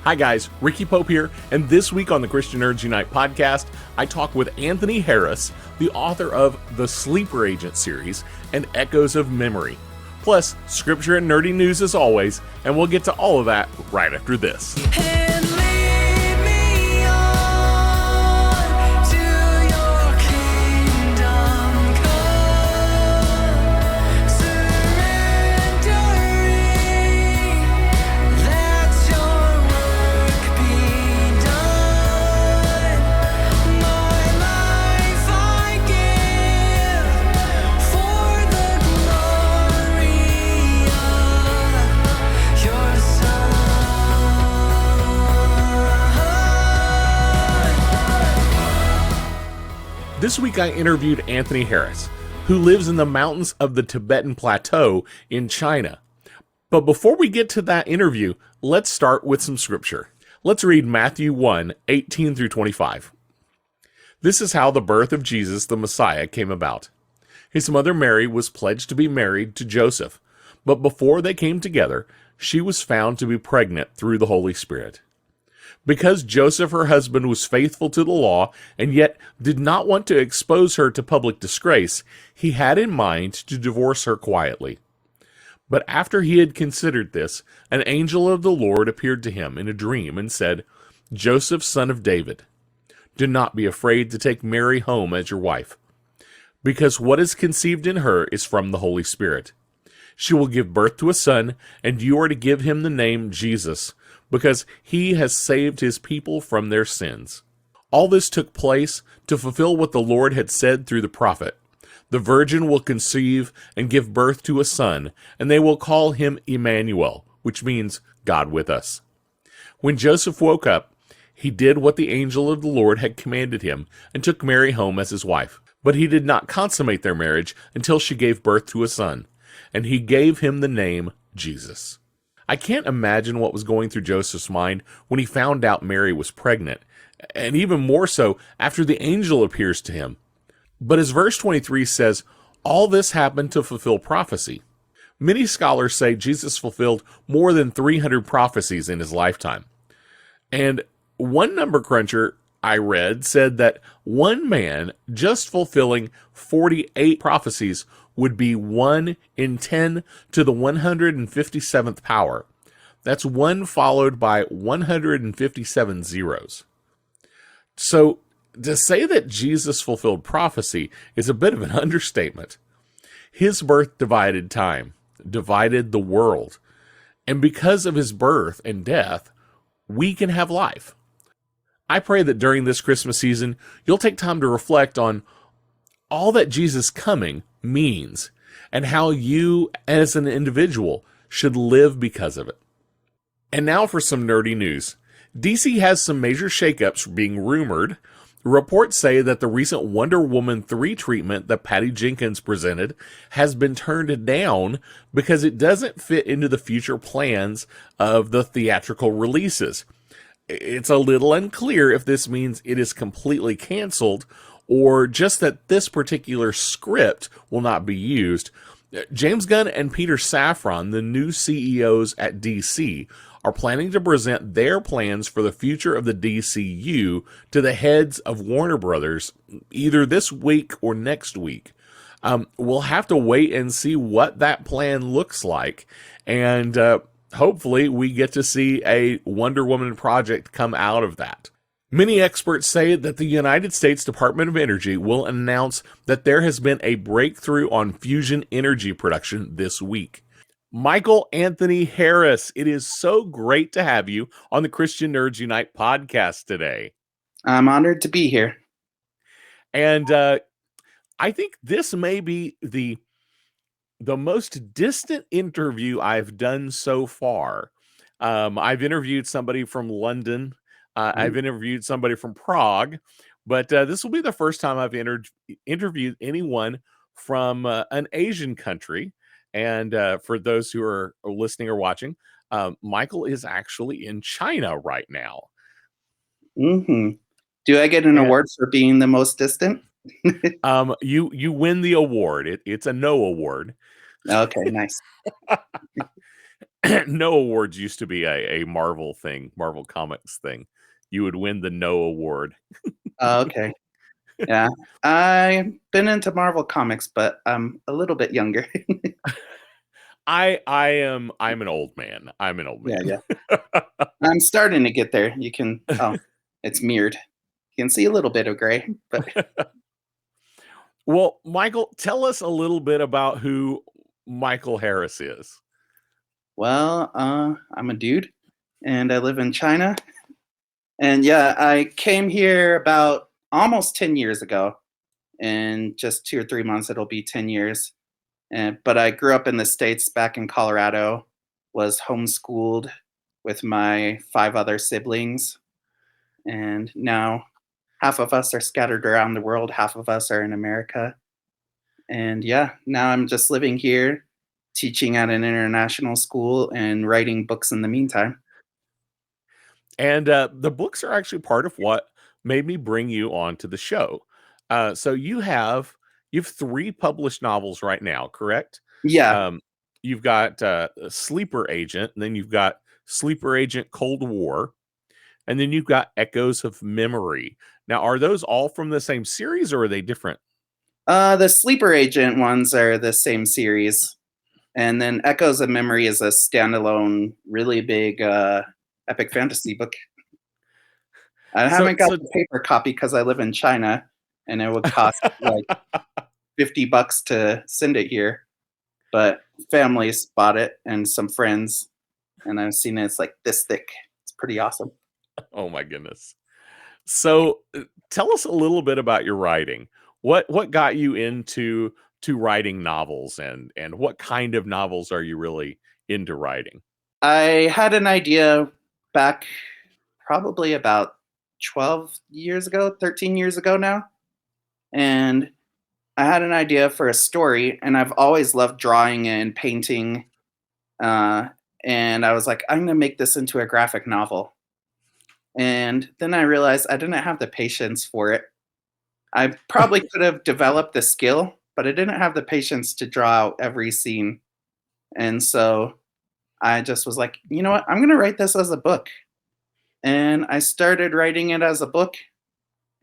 Hi guys, Ricky Pope here, and this week on the Christian Nerds Unite podcast, I talk with Anthony Harris, the author of the Sleeper Agent series and Echoes of Memory. Plus, scripture and nerdy news as always, and we'll get to all of that right after this. This week I interviewed Anthony Harris, who lives in the mountains of the Tibetan Plateau in China. But before we get to that interview, let's start with some scripture. Let's read Matthew 1:18 through 25. This is how the birth of Jesus the Messiah came about. His mother Mary was pledged to be married to Joseph, but before they came together, she was found to be pregnant through the Holy Spirit. Because Joseph, her husband, was faithful to the law and yet did not want to expose her to public disgrace, he had in mind to divorce her quietly. But after he had considered this, an angel of the Lord appeared to him in a dream and said, "Joseph, son of David, do not be afraid to take Mary home as your wife, because what is conceived in her is from the Holy Spirit. She will give birth to a son, and you are to give him the name Jesus, because he has saved his people from their sins." All this took place to fulfill what the Lord had said through the prophet. The virgin will conceive and give birth to a son, and they will call him Emmanuel, which means God with us. When Joseph woke up, he did what the angel of the Lord had commanded him and took Mary home as his wife. But he did not consummate their marriage until she gave birth to a son, and he gave him the name Jesus. I can't imagine what was going through Joseph's mind when he found out Mary was pregnant, and even more so after the angel appears to him. But as verse 23 says, all this happened to fulfill prophecy. Many scholars say Jesus fulfilled more than 300 prophecies in his lifetime. And one number cruncher I read said that one man just fulfilling 48 prophecies would be 1 in 10 to the 157th power. That's 1 followed by 157 zeros. So to say that Jesus fulfilled prophecy is a bit of an understatement. His birth divided time, divided the world. And because of his birth and death, we can have life. I pray that during this Christmas season, you'll take time to reflect on all that Jesus coming means and how you as an individual should live because of it. And now for some nerdy news. DC has some major shakeups being rumored. Reports say that the recent Wonder Woman 3 treatment that Patty Jenkins presented has been turned down because it doesn't fit into the future plans of the theatrical releases. It's a little unclear if this means it is completely canceled or just that this particular script will not be used. James Gunn and Peter Safran, the new CEOs at DC, are planning to present their plans for the future of the DCU to the heads of Warner Brothers either this week or next week. We'll have to wait and see what that plan looks like, and hopefully we get to see a Wonder Woman project come out of that. Many experts say that the United States Department of Energy will announce that there has been a breakthrough on fusion energy production this week. Michael Anthony Harris, it is so great to have you on the Christian Nerds Unite podcast today. I'm honored to be here. And I think this may be the most distant interview I've done so far. I've interviewed somebody from London. I've interviewed somebody from Prague, but this will be the first time I've interviewed anyone from an Asian country. And for those who are listening or watching, Michael is actually in China right now. Mm-hmm. Do I get an award for being the most distant? You win the award. It's a no award. Okay, nice. No awards used to be a Marvel thing, Marvel Comics thing. You would win the No award. Oh, okay. Yeah. I've been into Marvel Comics, but I'm a little bit younger. I'm an old man. I'm an old Yeah, man. yeah. I'm starting to get there. You can oh, it's mirrored. You can see a little bit of gray, but Well, Michael, tell us a little bit about who Michael Harris is. well, I'm a dude and I live in China. And yeah, I came here about almost 10 years ago. In just 2 or 3 months, it'll be 10 years. And, but I grew up in the States back in Colorado, was homeschooled with my 5 other siblings. And now half of us are scattered around the world, half of us are in America. And yeah, now I'm just living here, teaching at an international school and writing books in the meantime. And the books are actually part of what made me bring you on to the show. So you have 3 published novels right now, correct? Yeah. Um, you've got Sleeper Agent, and then you've got Sleeper Agent Cold War, and then you've got Echoes of Memory. Now, are those all from the same series, or are they different? The Sleeper Agent ones are the same series. And then Echoes of Memory is a standalone, really big epic fantasy book. I So, haven't got so the paper copy because I live in China and it would cost like $50 to send it here. But families bought it and some friends, and I've seen it. It's like this thick. It's pretty awesome. oh my goodness. So, tell us a little bit about your writing. What got you into writing novels, and what kind of novels are you really into writing? I had an idea back probably about 12 years ago, 13 years ago now. And I had an idea for a story, and I've always loved drawing and painting. Uh, and I was like, I'm going to make this into a graphic novel. And then I realized I didn't have the patience for it. I probably could have developed the skill, but I didn't have the patience to draw out every scene. And so I just was like, you know what? I'm going to write this as a book. And I started writing it as a book.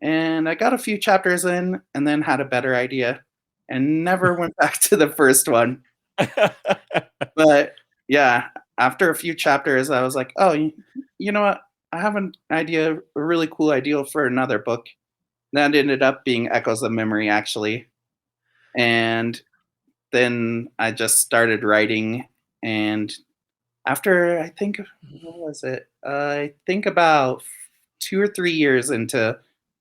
And I got a few chapters in and then had a better idea and never went back to the first one. But yeah, after a few chapters, I was like, oh, you know what? I have an idea, a really cool idea for another book. That ended up being Echoes of Memory, actually. And then I just started writing. And after, I think, what was it? I think about 2 or 3 years into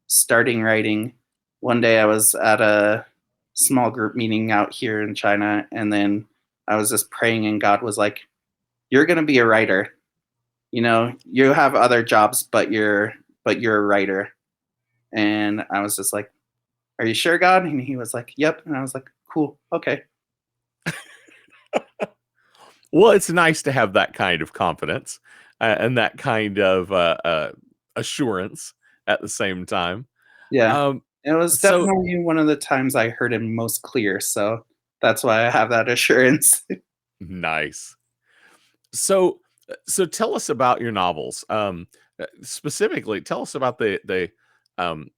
starting writing, one day I was at a small group meeting out here in China. And then I was just praying, and God was like, you're going to be a writer. You know, you have other jobs, but you're a writer. And I was just like, are you sure, God? And he was like, yep. And I was like, cool. Okay. Well, it's nice to have that kind of confidence, and that kind of assurance at the same time. Yeah. Um, It was so definitely one of the times I heard him most clear. So that's why I have that assurance. nice. So tell us about your novels. Specifically, tell us about um,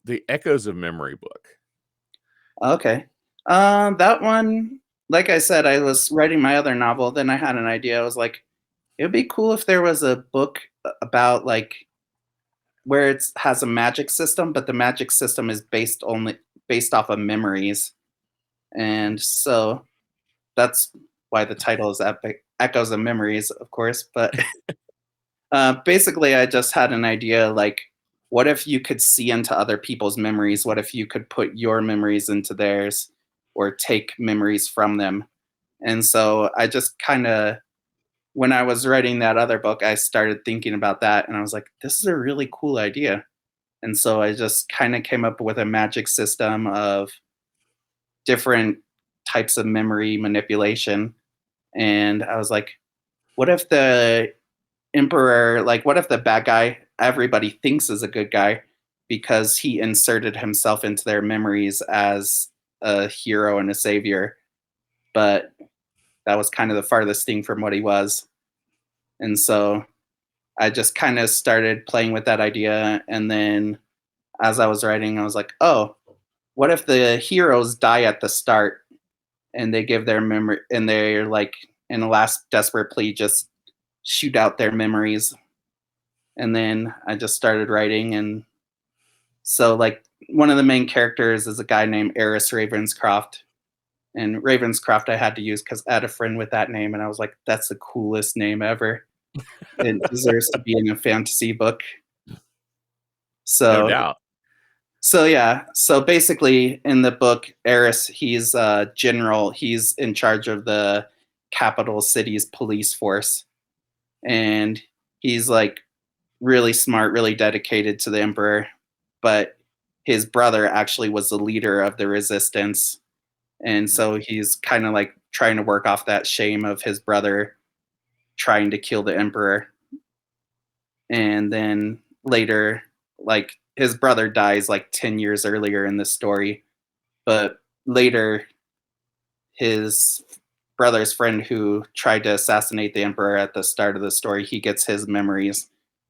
the Echoes of Memory book. Okay. That one, like I said, I was writing my other novel. Then I had an idea. I was like, it would be cool if there was a book about like where it has a magic system, but the magic system is based off of memories. And so that's why the title is Epic Echoes of Memories, of course. But basically, I just had an idea like, what if you could see into other people's memories? What if you could put your memories into theirs or take memories from them? And so I just kind of, when I was writing that other book, I started thinking about that and I was like, this is a really cool idea. And so I just kind of came up with a magic system of different types of memory manipulation. And I was like, what if the emperor, like, what if the bad guy everybody thinks is a good guy because he inserted himself into their memories as a hero and a savior, but that was kind of the farthest thing from what he was. And so I just kind of started playing with that idea. And then as I was writing, I was like, oh, what if the heroes die at the start and they give their memory and they're like, in a last desperate plea, just shoot out their memories. And then I just started writing. And so, like, one of the main characters is a guy named Eris Ravenscroft. And Ravenscroft I had to use because I had a friend with that name. And I was like, that's the coolest name ever. It deserves to be in a fantasy book. No So, doubt. yeah. So basically, in the book, Eris, he's a general. He's in charge of the capital city's police force, and he's like really smart, really dedicated to the emperor. But his brother actually was the leader of the resistance, and so he's kind of like trying to work off that shame of his brother trying to kill the emperor. And then later, like, his brother dies like 10 years earlier in the story, but later his brother's friend who tried to assassinate the emperor at the start of the story, he gets his memories,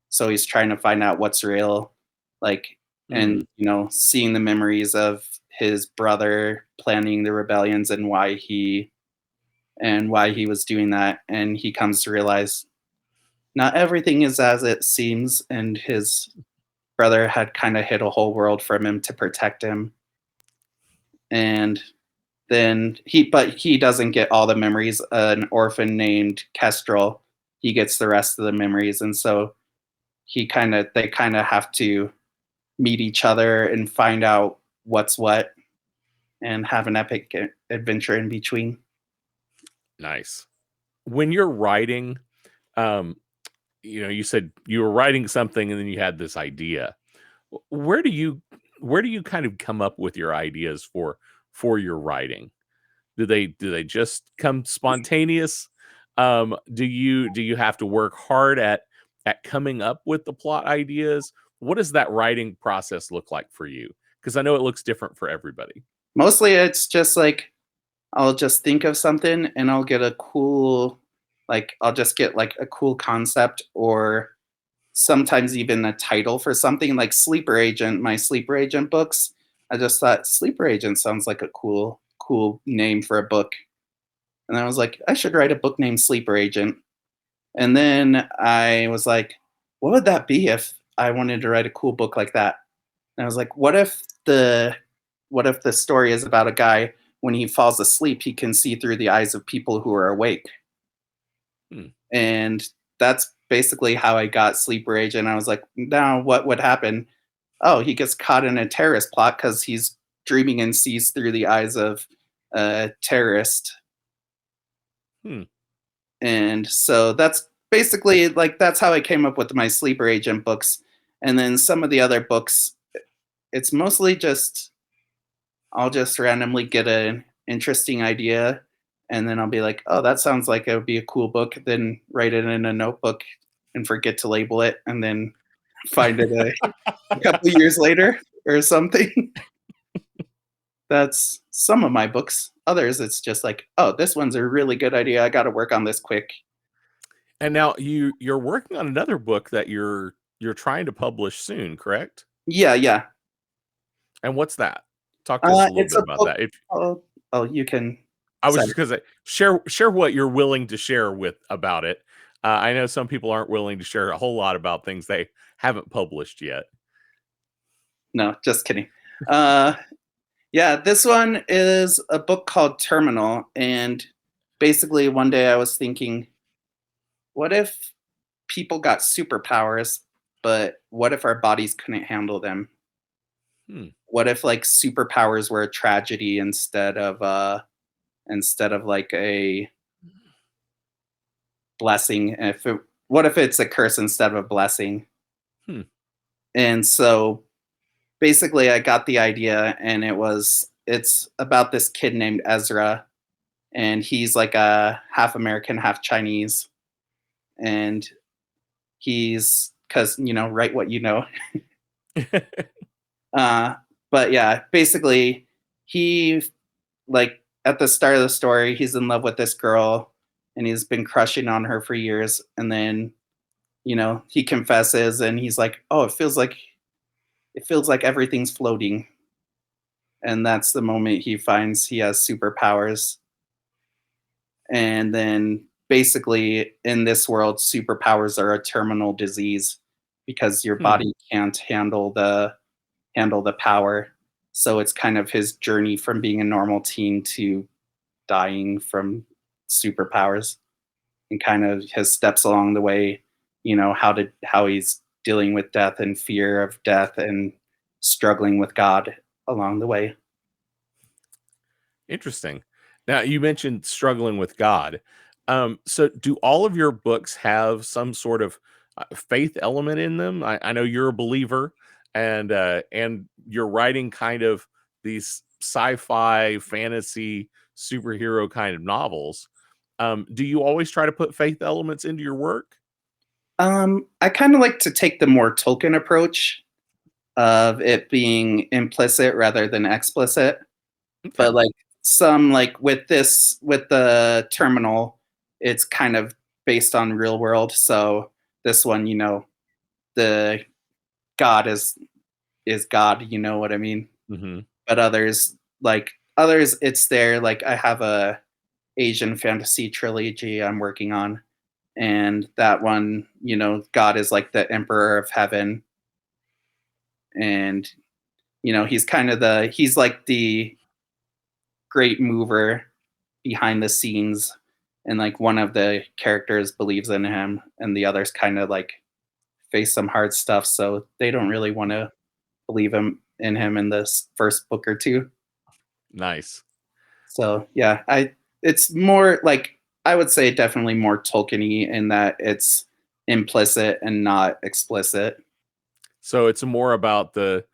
so he's trying to find out what's real, like, Mm, and seeing the memories of his brother planning the rebellions and why he was doing that, and he comes to realize not everything is as it seems, and his brother had kind of hid a whole world from him to protect him. And then but he doesn't get all the memories. An orphan named Kestrel, he gets the rest of the memories, and so they kind of have to meet each other and find out what's what, and have an epic adventure in between. nice. When you're writing, um, you said you were writing something and then you had this idea. Where do you kind of come up with your ideas for your writing? Do they just come spontaneous? Do you have to work hard at coming up with the plot ideas? What does that writing process look like for you? Because I know it looks different for everybody. Mostly it's just like I'll just think of something and I'll just get like a cool concept, or sometimes even a title for something like Sleeper Agent, my Sleeper Agent books. I just thought Sleeper Agent sounds like a cool name for a book. And I was like, I should write a book named Sleeper Agent. And then I was like, what would that be if I wanted to write a cool book like that? And I was like, what if the story is about a guy when he falls asleep, he can see through the eyes of people who are awake? Hmm. And that's basically how I got Sleeper Agent. I was like, now what would happen? Oh, he gets caught in a terrorist plot because he's dreaming and sees through the eyes of a terrorist. Hmm. And so that's basically like that's how I came up with my Sleeper Agent books. And then some of the other books, it's mostly just I'll just randomly get an interesting idea, and then I'll be like, oh, that sounds like it would be a cool book, then write it in a notebook and forget to label it, and then find it a couple years later or something. That's some of my books. Others, it's just like, oh, this one's a really good idea. I got to work on this quick. And now you're working on another book that you're trying to publish soon, correct? Yeah, yeah. And what's that? Talk to us a little It's bit a about book. that. If Oh, you can. I was Sorry. just gonna say, share what you're willing to share with about it. I know some people aren't willing to share a whole lot about things they haven't published yet. No, just kidding. Uh, Yeah, this one is a book called Terminal. And basically, one day I was thinking, what if people got superpowers, but what if our bodies couldn't handle them? Hmm. What if like superpowers were a tragedy instead of like a blessing? What if it's a curse instead of a blessing? Hmm. And so basically I got the idea, and it's about this kid named Ezra, and he's like a half American, half Chinese, and he's because write what you know. Uh, but yeah, basically he like at the start of the story, he's in love with this girl, and he's been crushing on her for years, and then he confesses, and he's like, "Oh, it feels like everything's floating," and that's the moment he finds he has superpowers. And then basically in this world, superpowers are a terminal disease because your Hmm. body can't handle the power. So it's kind of his journey from being a normal teen to dying from superpowers, and kind of his steps along the way, how he's dealing with death and fear of death and struggling with God along the way. Interesting. Now, you mentioned struggling with God. So, do all of your books have some sort of faith element in them? I know you're a believer, and you're writing kind of these sci-fi, fantasy, superhero kind of novels. Do you always try to put faith elements into your work? I kind of like to take the more Tolkien approach of it being implicit rather than explicit. Okay. But like some like with the terminal, it's kind of based on real world. So this one, the God is God, you know what I mean? Hmm. But others it's there. Like I have a Asian fantasy trilogy I'm working on. And that one, God is like the emperor of heaven. And he's like the great mover behind the scenes, and like one of the characters believes in him and the others kind of like face some hard stuff, so they don't really want to believe him in him in this first book or two. Nice. So yeah, it's more like, I would say definitely more Tolkien-y in that it's implicit and not explicit. So it's more about the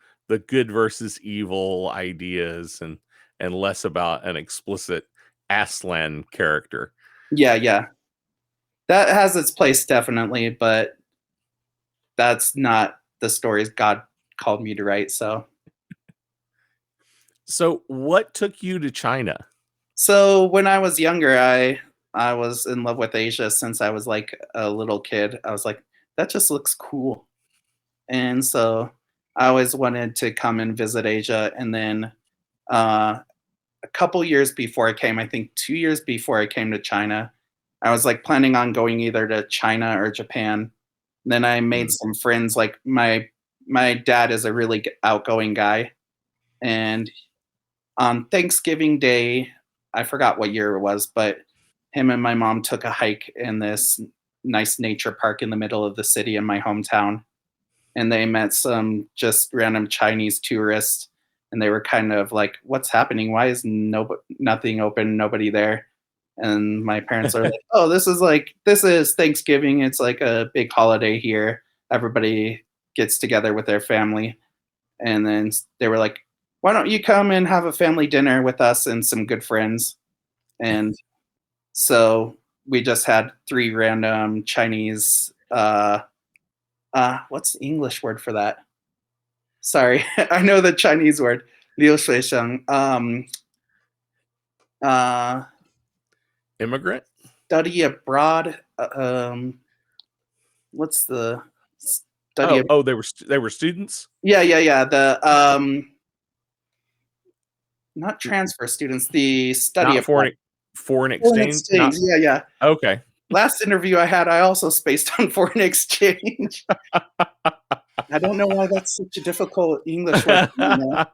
good versus evil ideas and less about an explicit Aslan character. Yeah, yeah, that has its place definitely, but that's not the stories God called me to write. So what took you to China? So when I was younger, I was in love with Asia since I was like a little kid. I was like, that just looks cool. And so I always wanted to come and visit Asia. And then uh, a couple years before I came, I think 2 years before I came to China, I was like planning on going either to China or Japan. Then I made Mm, some friends. Like my dad is a really outgoing guy, and on Thanksgiving Day, I forgot what year it was, but him and my mom took a hike in this nice nature park in the middle of the city in my hometown. And they met some just random Chinese tourists. And they were kind of like, "What's happening? Why is nothing open? Nobody there?" And my parents are like, "Oh, this is Thanksgiving. It's like a big holiday here. Everybody gets together with their family." And then they were like, "Why don't you come and have a family dinner with us and some good friends?" And so we just had three random Chinese. What's the English word for that? Sorry, I know the Chinese word. Liu Shuisheng. Uh, immigrant? study abroad. What's the study? Oh, they were students? Yeah, yeah, yeah. The not transfer students. The study Not abroad. foreign Foreign exchange? exchange. Not Yeah, yeah. okay. Last interview I had, I also spaced on foreign exchange. I don't know why that's such a difficult English word for me now.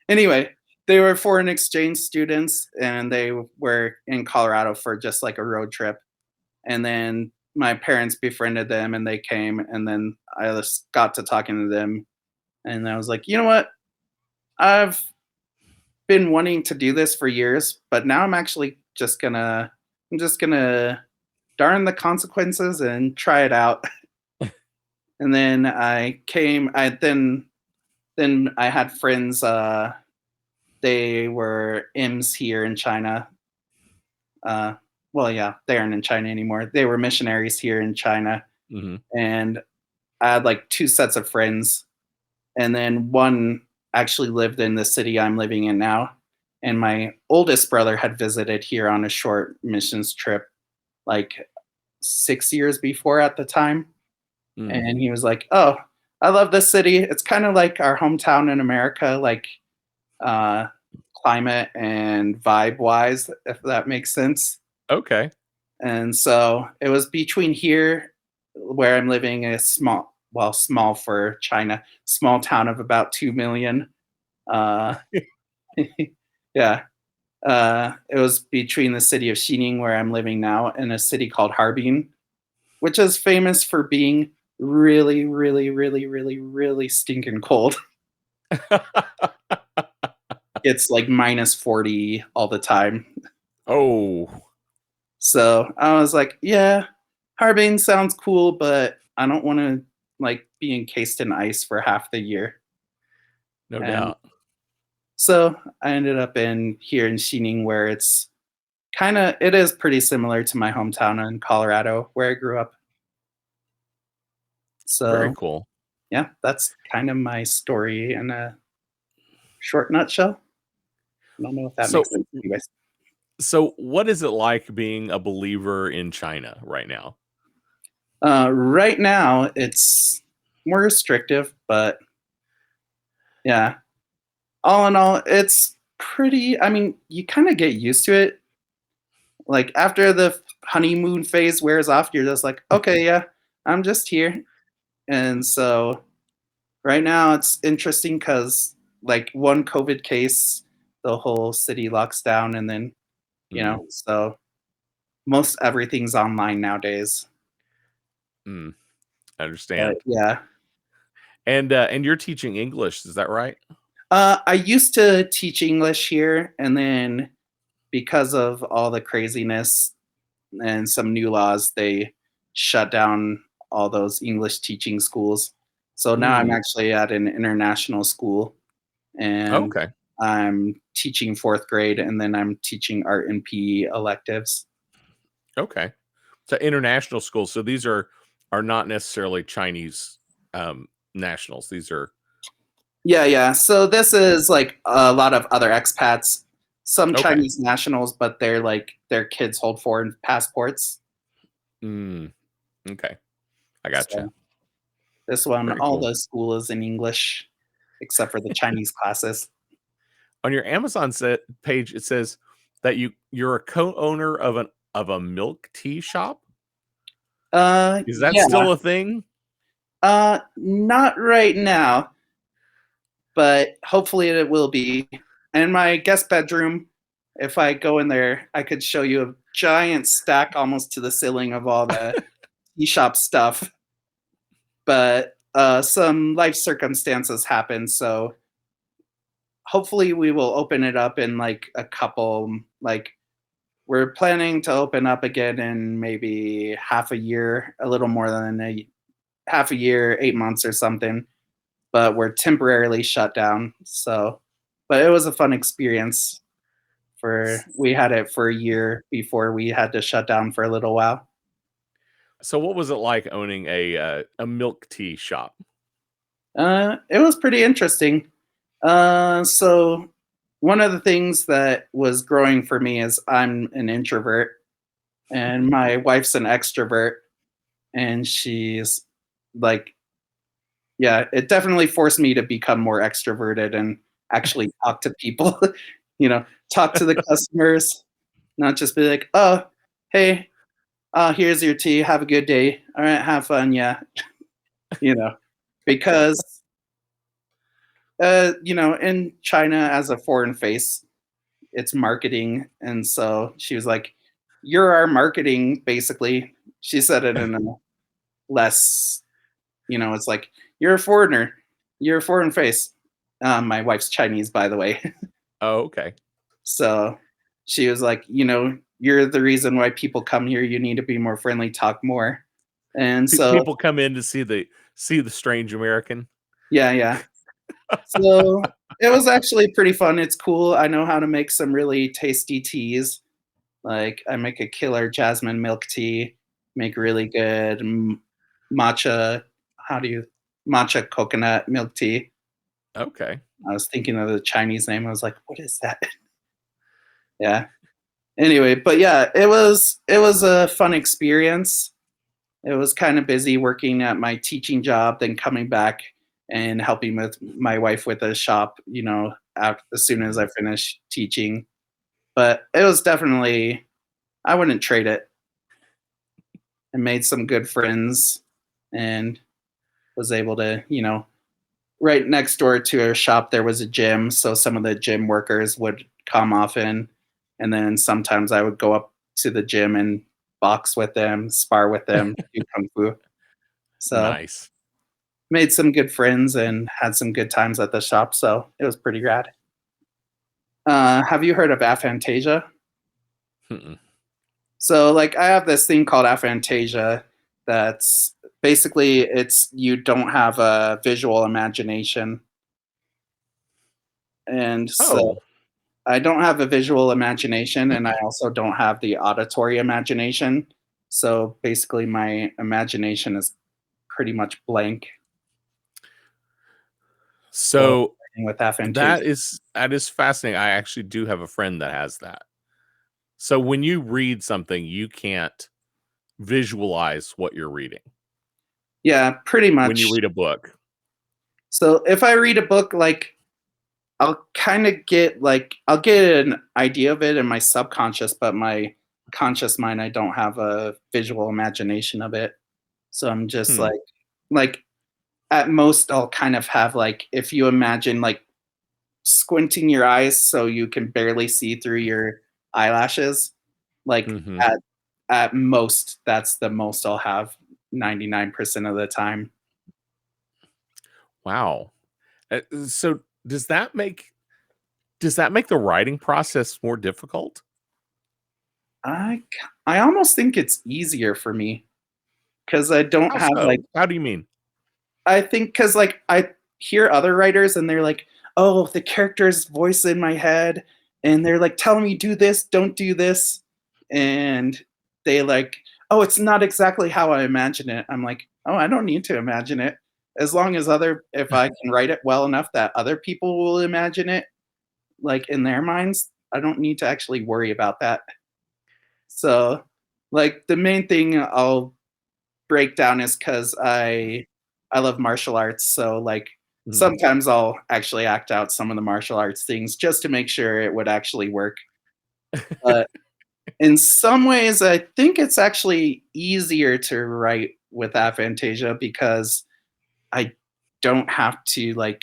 Anyway, they were foreign exchange students, and they were in Colorado for just like a road trip. And then my parents befriended them, and they came, and then I just got to talking to them, and I was like, you know what? I've been wanting to do this for years, but now I'm just gonna darn the consequences and try it out. And then I came. Then I had friends. They were IMS here in China. Uh, well, yeah, they aren't in China anymore. They were missionaries here in China, Mhm. and I had like two sets of friends, and then one actually lived in the city I'm living in now. and my oldest brother had visited here on a short missions trip like 6 years before at the time. Mm. And he was like, "Oh, I love this city. It's kind of like our hometown in America, like uh, climate and vibe wise, if that makes sense." Okay. And so it was between here, where I'm living, a small, well, small for China, small town of about 2 million. Uh, yeah, it was between the city of Xining, where I'm living now, and a city called Harbin, which is famous for being really, really, really, really, really stinking cold. It's like minus 40 all the time. Oh, So I was like, yeah, Harbin sounds cool, but I don't want to like be encased in ice for half the year. no And doubt. so I ended up in here in Xining, where it's it is pretty similar to my hometown in Colorado where I grew up. Very So cool. yeah, that's kind of my story in a short nutshell. I don't know if that So, makes sense to you guys. so what is it like being a believer in China right now? Right now, it's more restrictive, but yeah, all in all, it's pretty. I mean, you kind of get used to it. Like after the honeymoon phase wears off, you're just like, okay, yeah, I'm just here. And so right now, it's interesting because like one COVID case, the whole city locks down, and then Mm, so most everything's online nowadays. mm, I But understand. yeah, And you're teaching English, is that right? I used to teach English here, and then because of all the craziness and some new laws, they shut down all those English teaching schools. So now I'm Mm, actually at an international school, and okay. I'm teaching fourth grade, and then I'm teaching art and PE electives. Okay. So international schools. So these are not necessarily Chinese nationals. These are Yeah, yeah. So this is like a lot of other expats, some okay. Chinese nationals, but they're like their kids hold foreign passports. Mm, okay. I gotcha. So this one, Very all cool. the school is in English, except for the Chinese classes. On your Amazon page, it says that you're a co-owner of a milk tea shop. Is that Yeah. still a thing? Not right now, but hopefully it will be. In my guest bedroom, if I go in there, I could show you a giant stack almost to the ceiling of all the tea shop stuff. But some life circumstances happen, so hopefully we will open it up in like a couple, like we're planning to open up again in maybe half a year, a little more than a half a year, 8 months or something. But we're temporarily shut down. So, but it was a fun experience. We had it for a year before we had to shut down for a little while. So what was it like owning a milk tea shop? It was pretty interesting. So one of the things that was growing for me is I'm an introvert, and my wife's an extrovert, and she's like, yeah, it definitely forced me to become more extroverted and actually talk to people, talk to the customers, not just be like, oh, hey, here's your tea. Have a good day. All right, have fun. Yeah. You know, because, in China as a foreign face, it's marketing. And so she was like, you're our marketing, basically. She said it in a less, it's like, you're a foreigner. You're a foreign face. My wife's Chinese, by the way. Oh, okay. So she was like, you're the reason why people come here. You need to be more friendly, talk more. And so, People come in to see the strange American. yeah, yeah. So it was actually pretty fun. It's cool. I know how to make some really tasty teas. Like I make a killer jasmine milk tea, make really good matcha. How do you matcha coconut milk tea? Okay. I was thinking of the Chinese name. I was like, what is that? Yeah. Anyway, but yeah, it was a fun experience. It was kind of busy working at my teaching job, then coming back and helping with my wife with a shop, as soon as I finished teaching. But it was definitely, I wouldn't trade it. I made some good friends and was able to, right next door to our shop, there was a gym. So some of the gym workers would come often. And then sometimes I would go up to the gym and box with them, spar with them, do kung fu. So Nice. made some good friends and had some good times at the shop. So it was pretty rad. Have you heard of aphantasia? Mm-mm. So like I have this thing called aphantasia that's basically it's you don't have a visual imagination. And so Oh, I don't have a visual imagination and I also don't have the auditory imagination. So basically my imagination is pretty much blank while so writing with aphantasia. that is fascinating. I actually do have a friend that has that. So when you read something, you can't visualize what you're reading Yeah, pretty when you much. read a book. So if I read a book, like I'll kind of get I'll get an idea of it in my subconscious, but my conscious mind, I don't have a visual imagination of it. So I'm just Hmm. like at most I'll kind of have like if you imagine like squinting your eyes so you can barely see through your eyelashes, like Hmm. at most that's the most I'll have 99% of the time. Wow. So does that make the writing process more difficult? I almost think it's easier for me because I don't How have like so? How do you mean? I think because like I hear other writers and they're like, oh, the character's voice in my head, and they're like telling me do this, don't do this, and they like, oh, it's not exactly how I imagine it. I'm like, oh, I don't need to imagine it as long as if I can write it well enough that other people will imagine it, like in their minds. I don't need to actually worry about that. So, like the main thing I'll break down is because I love martial arts, so like Mm. sometimes I'll actually act out some of the martial arts things just to make sure it would actually work. But in some ways, I think it's actually easier to write with aphantasia because I don't have to like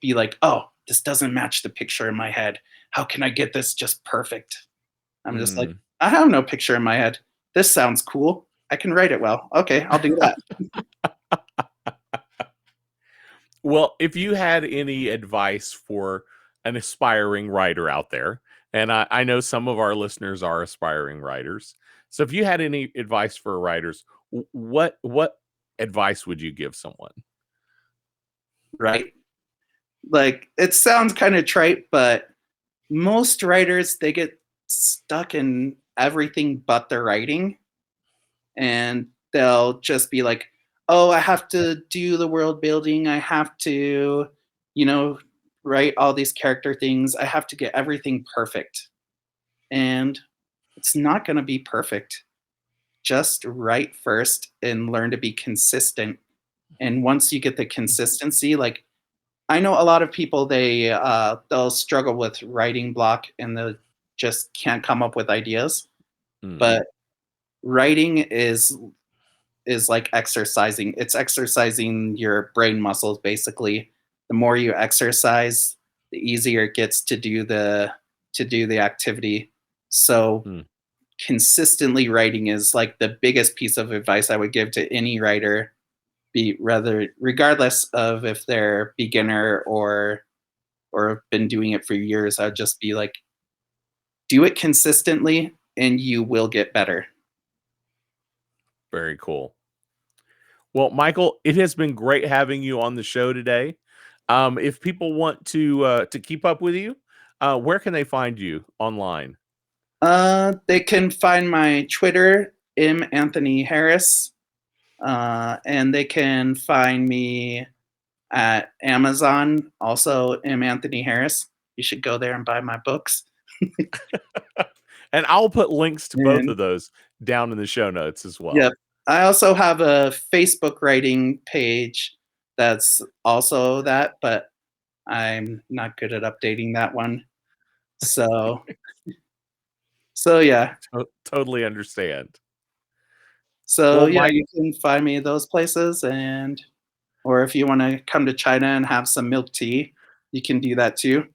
be like, oh, this doesn't match the picture in my head. How can I get this just perfect? I'm just like, Mm. I have no picture in my head. This sounds cool. I can write it well. Okay, I'll do that. Well, if you had any advice for an aspiring writer out there, and I know some of our listeners are aspiring writers, so if you had any advice for writers, what advice would you give someone? Right? Like it sounds kind of trite, but most writers they get stuck in everything but the writing and they'll just be like, "Oh, I have to do the world building. I have to, you know, write all these character things. I have to get everything perfect." And it's not going to be perfect. Just write first and learn to be consistent. And once you get the consistency, like I know a lot of people they'll struggle with writing block and they just can't come up with ideas. Mm. But writing is like exercising. It's exercising your brain muscles basically. The more you exercise, the easier it gets to do the activity. So Mm. consistently writing is like the biggest piece of advice I would give to any writer be rather regardless of if they're beginner or have been doing it for years, I'd just be like, do it consistently and you will get better. Very cool. Well, Michael, it has been great having you on the show today. If people want to keep up with you, where can they find you online? They can find my Twitter, M. Anthony Harris, and they can find me at Amazon, also M. Anthony Harris. You should go there and buy my books. And I'll put links to both And of those down in the show notes as well. yep. I also have a Facebook writing page that's also that, but I'm not good at updating that one. So yeah. Totally understand. So Well, yeah, Mike, you can find me at those places, and or if you want to come to China and have some milk tea, you can do that too.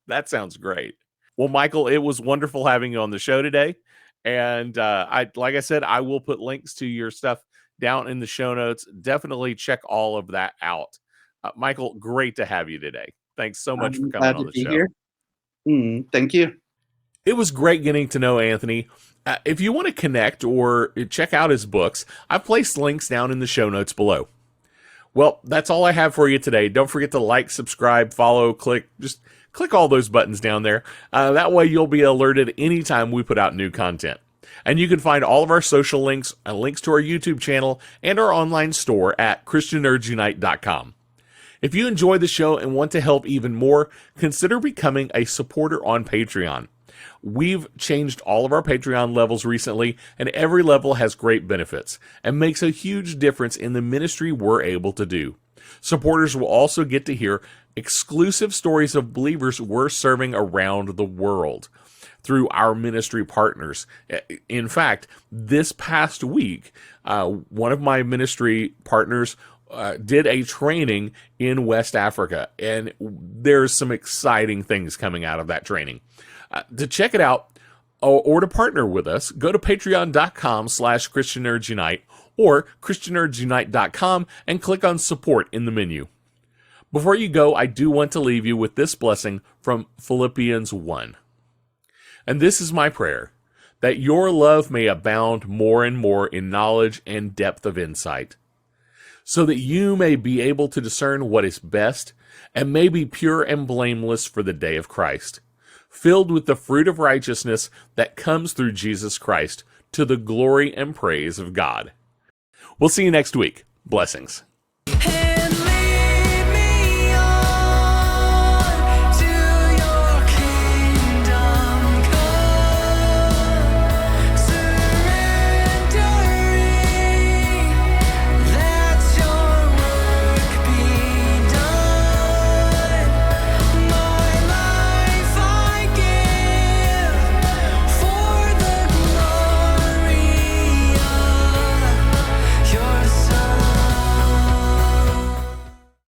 that sounds great. Well, Michael, it was wonderful having you on the show today. And like I said, I will put links to your stuff down in the show notes. Definitely check all of that out. Michael, great to have you today. Thanks so much for I'm coming glad on to the be show. here. Thank you. It was great getting to know Anthony. If you want to connect or check out his books, I've placed links down in the show notes below. Well, that's all I have for you today. Don't forget to like, subscribe, follow, just click all those buttons down there. That way you'll be alerted anytime we put out new content. And you can find all of our social links and links to our YouTube channel and our online store at ChristianNerdsUnite.com. If you enjoy the show and want to help even more, consider becoming a supporter on Patreon. We've changed all of our Patreon levels recently, and every level has great benefits and makes a huge difference in the ministry we're able to do. Supporters will also get to hear exclusive stories of believers we're serving around the world through our ministry partners. In fact, this past week, one of my ministry partners did a training in West Africa, and there's some exciting things coming out of that training. To check it out or to partner with us, go to patreon.com/ChristianNerdsUnite or ChristianNerdsUnite.com and click on support in the menu. Before you go, I do want to leave you with this blessing from Philippians 1. And this is my prayer, that your love may abound more and more in knowledge and depth of insight, so that you may be able to discern what is best and may be pure and blameless for the day of Christ, filled with the fruit of righteousness that comes through Jesus Christ, to the glory and praise of God. We'll see you next week. Blessings. Hey.